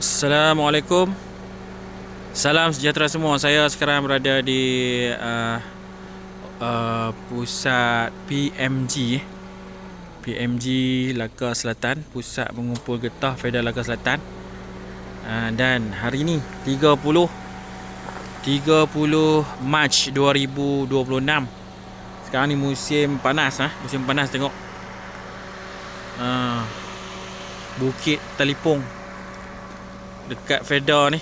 Assalamualaikum. Salam sejahtera semua. Saya sekarang berada di pusat PMG Lakar Selatan, Pusat Mengumpul Getah Federal Lakar Selatan. Dan hari ni 30 Mac 2026. Sekarang ni musim panas, musim panas. Tengok Bukit Telipung dekat Feda ni.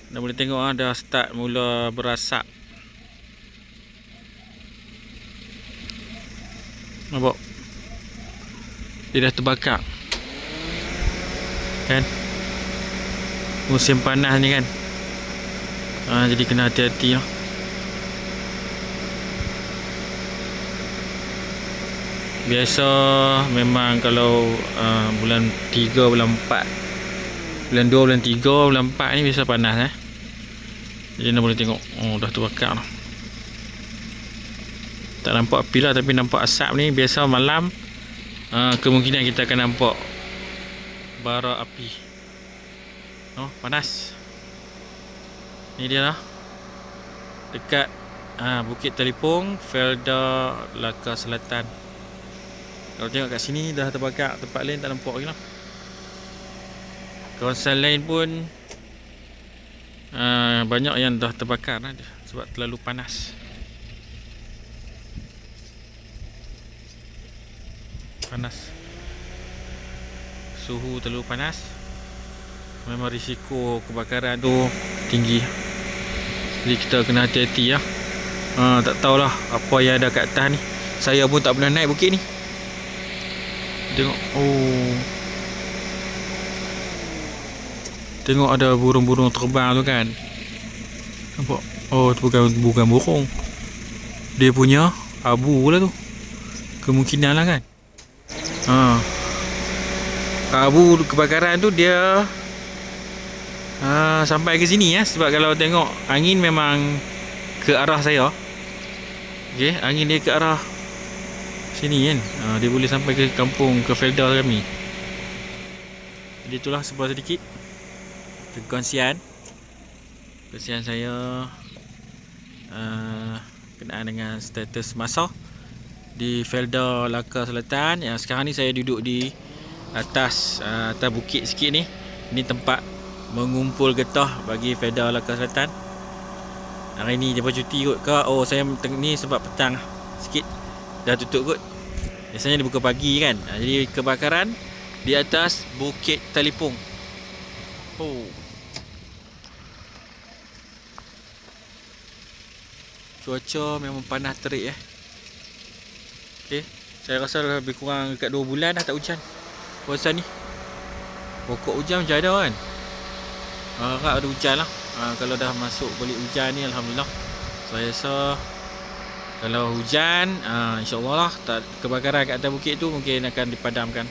Dah boleh tengok dah start mula berasap. Nampak? Dia dah terbakar. Kan? Musim panas ni kan. Jadi kena hati-hati lah. Biasa memang kalau bulan 3, bulan 4, bulan 2, bulan 3, bulan 4 ni biasa panas Jadi anda boleh tengok dah terbakar lah. Tak nampak api lah, tapi nampak asap ni. Biasa malam kemungkinan kita akan nampak bara api. Panas. Ni dia lah, dekat Bukit Telipung, Felda Lakar Selatan. Kalau tengok kat sini dah terbakar, tempat lain tak nampak lagi lah. Kawasan lain pun banyak yang dah terbakar sebab terlalu panas. Suhu terlalu panas, memang risiko kebakaran tu tinggi. Jadi kita kena hati-hati lah. Tak tahulah apa yang ada kat atas ni. Saya pun tak pernah naik bukit ni. Tengok, tengok ada burung-burung terbang tu kan. Nampak? Tu bukan burung. Dia punya abu lah tu. Kemungkinan lah kan. Abu kebakaran tu dia sampai ke sini sebab kalau tengok angin memang ke arah saya. Okey, angin dia ke arah sini kan. Dia boleh sampai ke kampung, ke Felda kami. Jadi itulah sebuah sedikit perkongsian saya berkenaan dengan status masa di Felda Lakar Selatan. Yang sekarang ni saya duduk di atas bukit sikit ni. Ini tempat mengumpul getah bagi Felda Lakar Selatan. Hari ni dia cuti kot ke? Saya ni sebab petang sikit dah tutup kot. Biasanya dia buka pagi kan. Jadi kebakaran di atas Bukit Telipung. Cuaca memang panas terik Okey, saya rasa lebih kurang dekat 2 bulan dah tak hujan kawasan ni. Pokok hujan macam ada kan. Harap ada hujan lah. Kalau dah masuk balik hujan ni, alhamdulillah. Saya rasa kalau hujan, insya-Allah lah kebakaran kat atas bukit tu mungkin akan dipadamkan.